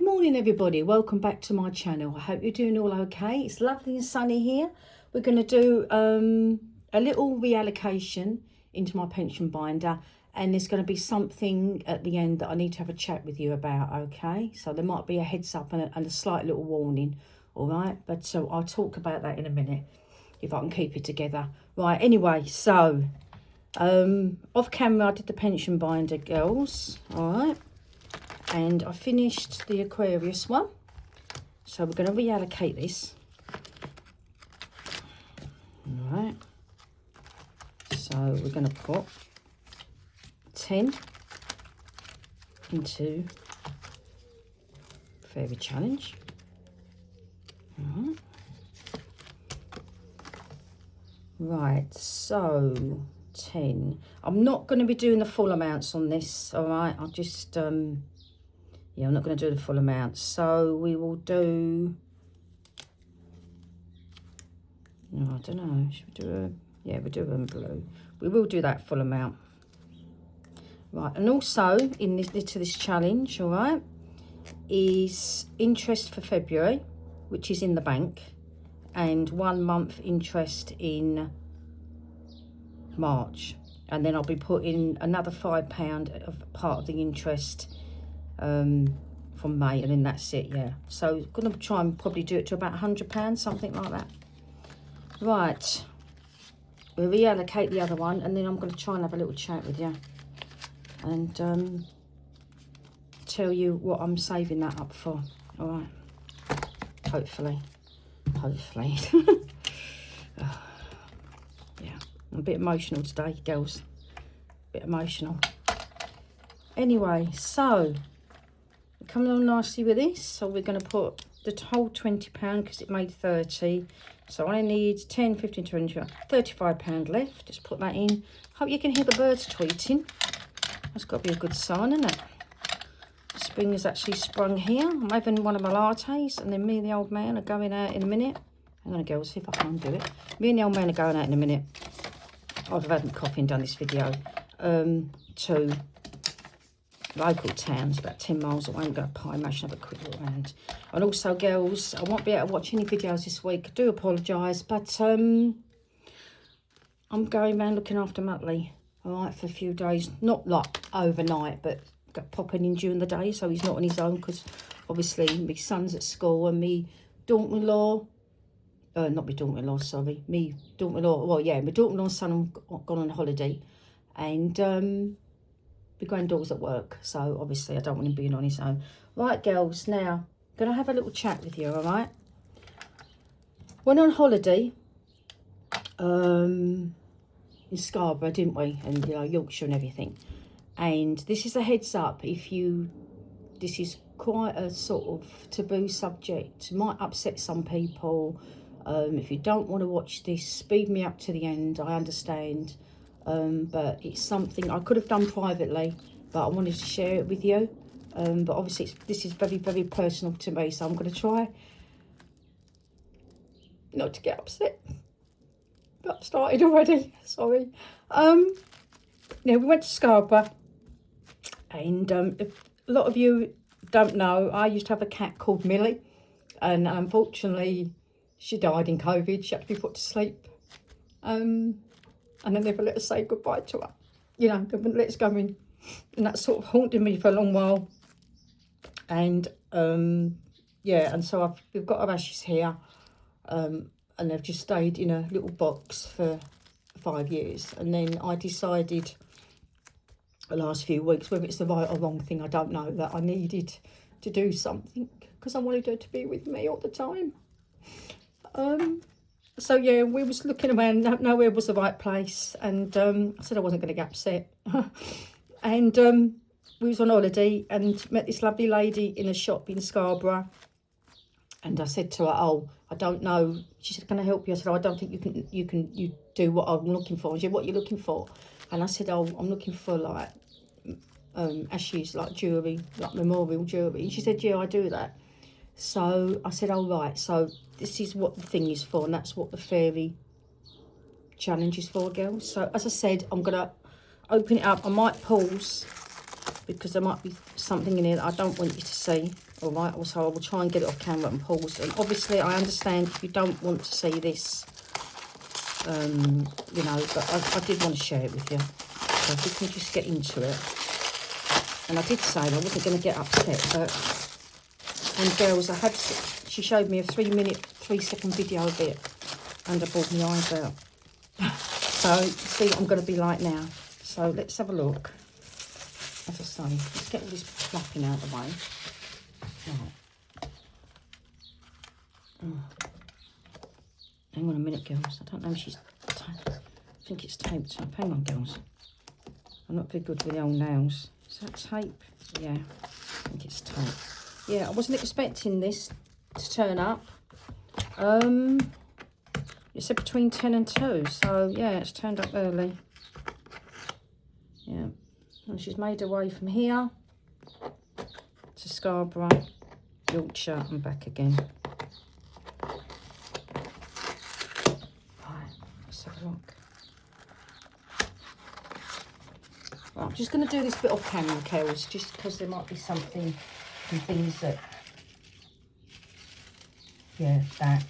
morning everybody, welcome back to my channel. I hope you're doing all okay. It's lovely and sunny here. We're going to do a little reallocation into my pension binder, and there's going to be something at the end that I need to have a chat with you about, okay? So there might be a heads up and a slight little warning, all right? But so I'll talk about that in a minute if I can keep it together. Right, anyway, so off camera I did the pension binder, girls, all right? And I finished the Aquarius one, so we're going to reallocate this. All right, so we're going to put 10 into Fairy Challenge. All right. Right, so 10. I'm not going to be doing the full amounts on this, all right? I'll just yeah, I'm not going to do the full amount. So we will do, no, I don't know, should we do a, yeah, we'll do them blue. We will do that full amount. Right, and also in this challenge, all right, is interest for February, which is in the bank, and 1 month interest in March. And then I'll be putting another £5 of part of the interest from May, and then that's it. Yeah, so gonna try and probably do it to about £100, something like that. Right, we'll reallocate the other one, and then I'm going to try and have a little chat with you and tell you what I'm saving that up for. All right, hopefully yeah, I'm a bit emotional today, girls, a bit emotional. Anyway, so coming on nicely with this, so we're going to put the whole £20 because it made 30, so I need 10, 15, 20, £35 left. Just put that in. Hope you can hear the birds tweeting. That's got to be a good sign, isn't it? Spring has actually sprung here. I'm having one of my lattes, and then me and the old man are going out in a minute. I'm going to go see if I can do it. Me and the old man are going out in a minute. I've had my coffee and done this video to local towns about 10 miles away. I'm going to pie mash and have a quick look around. And also, girls, I won't be able to watch any videos this week. I do apologise, but I'm going around looking after Muttley, all right, for a few days. Not like overnight, but popping in during the day, so he's not on his own, because obviously my son's at school, and me daughter-in-law, not my daughter-in-law, sorry, me daughter-in-law, well, yeah, my daughter-in-law and son have gone on holiday, and my granddaughter's at work, so obviously I don't want him being on his own. Right, girls, now I'm going to have a little chat with you, all right? Went on holiday in Scarborough, didn't we? And, you know, Yorkshire and everything. And this is a heads up, this is quite a sort of taboo subject. It might upset some people. If you don't want to watch this, speed me up to the end, I understand. But it's something I could have done privately, but I wanted to share it with you. But obviously this is very, very personal to me, so I'm going to try not to get upset. But I've started already, sorry. Yeah, we went to Scarborough, and if a lot of you don't know, I used to have a cat called Millie, and unfortunately she died in COVID. She had to be put to sleep. And they never let us say goodbye to her. You know, they wouldn't let us go in. And that sort of haunted me for a long while. And, yeah, and so we've got our ashes here. And they've just stayed in a little box for 5 years. And then I decided the last few weeks, whether it's the right or wrong thing, I don't know, that I needed to do something, because I wanted her to be with me all the time. So yeah, we was looking around, nowhere was the right place, and I said I wasn't going to get upset. And we was on holiday and met this lovely lady in a shop in Scarborough, and I said to her, oh, I don't know. She said, can I help you? I said, oh, I don't think you do what I'm looking for. She said, what are you looking for? And I said, oh, I'm looking for like ashes, like jewellery, like memorial jewellery. And she said, yeah, I do that. So I said, oh, right, so this is what the thing is for, and that's what the Fairy Challenge is for, girls. So as I said, I'm going to open it up. I might pause because there might be something in here that I don't want you to see. All right, also I will try and get it off camera and pause. And obviously I understand if you don't want to see this, you know, but I did want to share it with you. So if we can just get into it. And I did say I wasn't going to get upset, but, and girls, she showed me a 3-second video of it, and I bawled my eyes out. So, see what I'm going to be like now. So, let's have a look. As I say, let's get all this fluffing out of the way. Right. Oh. Hang on a minute, girls. I don't know if she's... I think it's taped up. Hang on, girls. I'm not very good with the old nails. Is that tape? Yeah, I think it's tape. Yeah, I wasn't expecting this to turn up. It said between 10 and 2, so yeah, it's turned up early. Yeah, and she's made her way from here to Scarborough, Yorkshire, and back again. Right, let's have a look. Right, I'm just going to do this bit off camera, Kels, just because there might be some things that, yeah, that.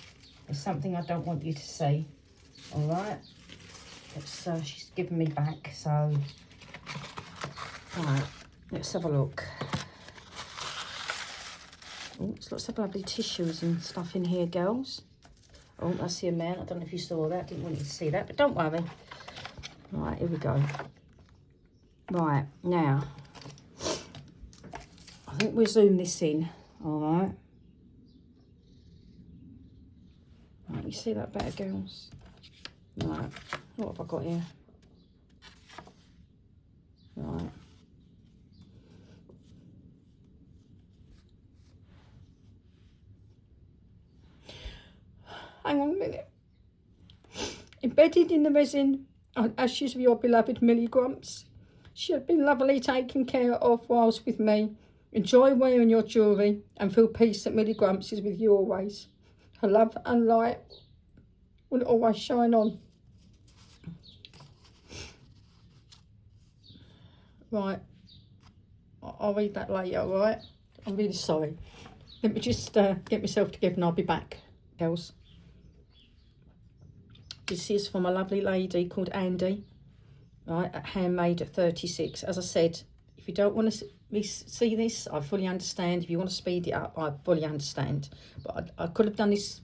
There's something I don't want you to see. All right. It's, she's given me back, so. All right, let's have a look. Oh, there's lots of lovely tissues and stuff in here, girls. Oh, I see a man. I don't know if you saw that. Didn't want you to see that, but don't worry. Right, here we go. Right, now, I think we'll zoom this in, all right? Right, you see that better, girls? Right, what have I got here? Right. Hang on a minute. Embedded in the resin are ashes of your beloved Millie Grumps. She had been lovely taken care of whilst with me. Enjoy wearing your jewellery and feel peace that Millie Grumps is with you always. Her love and light will always shine on. Right, I'll read that later, all right? I'm really sorry. Let me just get myself together and I'll be back, girls. This is from a lovely lady called Andy. Right, handmade at 36. As I said, if you don't want to see this, I fully understand. If you want to speed it up, I fully understand. But I could have done this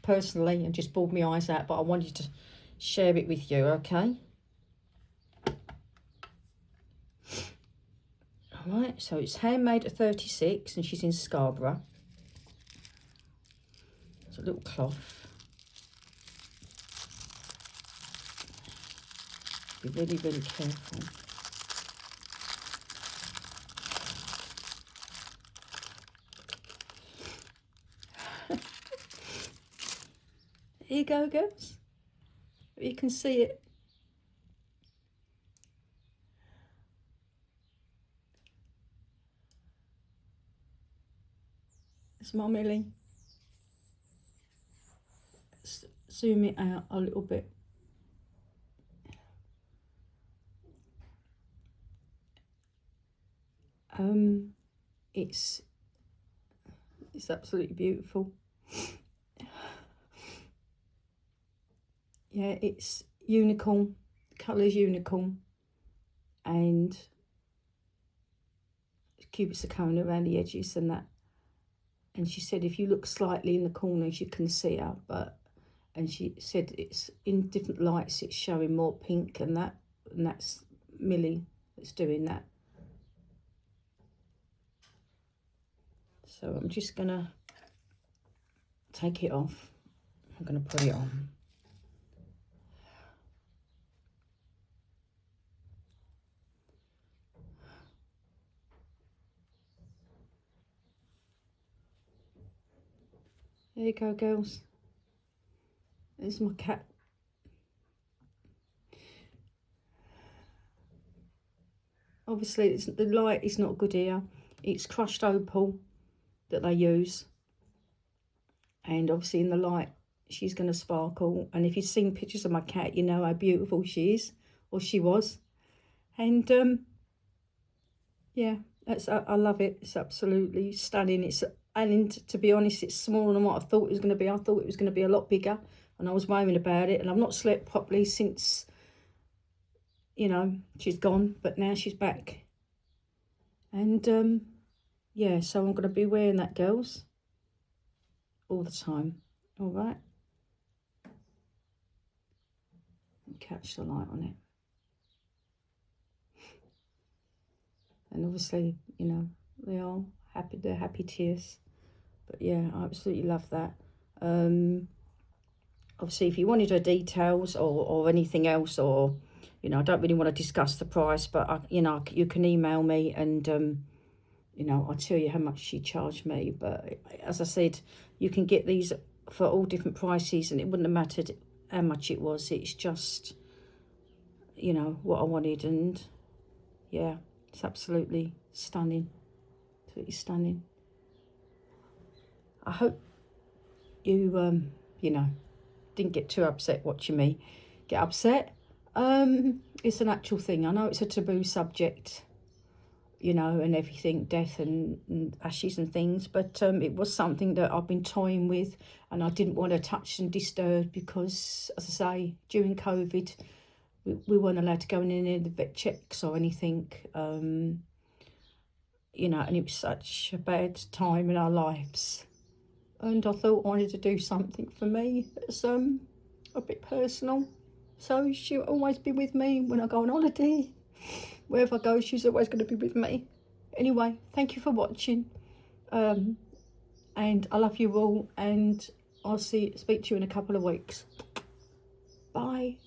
personally and just bawled my eyes out, but I wanted to share it with you, okay? All right, so it's handmade at 36 and she's in Scarborough. It's a little cloth. Be really, really careful. Here you go, girls. You can see it. It's my Millie. Zoom it out a little bit. It's absolutely beautiful. Yeah, it's unicorn, colours unicorn, and cupid zirconia around the edges and that. And she said if you look slightly in the corners you can see her, and she said it's in different lights it's showing more pink and that's Millie that's doing that. So I'm just gonna take it off. I'm gonna put it on. There you go, girls. There's my cat. Obviously, the light is not good here. It's crushed opal that they use. And obviously in the light, she's going to sparkle. And if you've seen pictures of my cat, you know how beautiful she is, or she was. And yeah, I love it. It's absolutely stunning. And to be honest, it's smaller than what I thought it was going to be. I thought it was going to be a lot bigger, and I was worrying about it. And I've not slept properly since, you know, she's gone, but now she's back. And yeah, so I'm going to be wearing that, girls, all the time. All right. Catch the light on it. And obviously, you know, they are happy. They're happy tears. But yeah, I absolutely love that. Obviously, if you wanted her details or anything else, or, you know, I don't really want to discuss the price, but you know, you can email me, and you know, I'll tell you how much she charged me. But as I said, you can get these for all different prices, and it wouldn't have mattered how much it was. It's just, you know, what I wanted. And yeah, it's absolutely stunning. Absolutely stunning. I hope you you know, didn't get too upset watching me get upset. It's an actual thing. I know it's a taboo subject, you know, and everything, death and ashes and things, but it was something that I've been toying with, and I didn't want to touch and disturb because, as I say, during COVID, we weren't allowed to go in any of the vet checks or anything, you know, and it was such a bad time in our lives. And I thought I wanted to do something for me that's a bit personal. So she'll always be with me when I go on holiday. Wherever I go, she's always going to be with me. Anyway, thank you for watching. And I love you all. And I'll speak to you in a couple of weeks. Bye.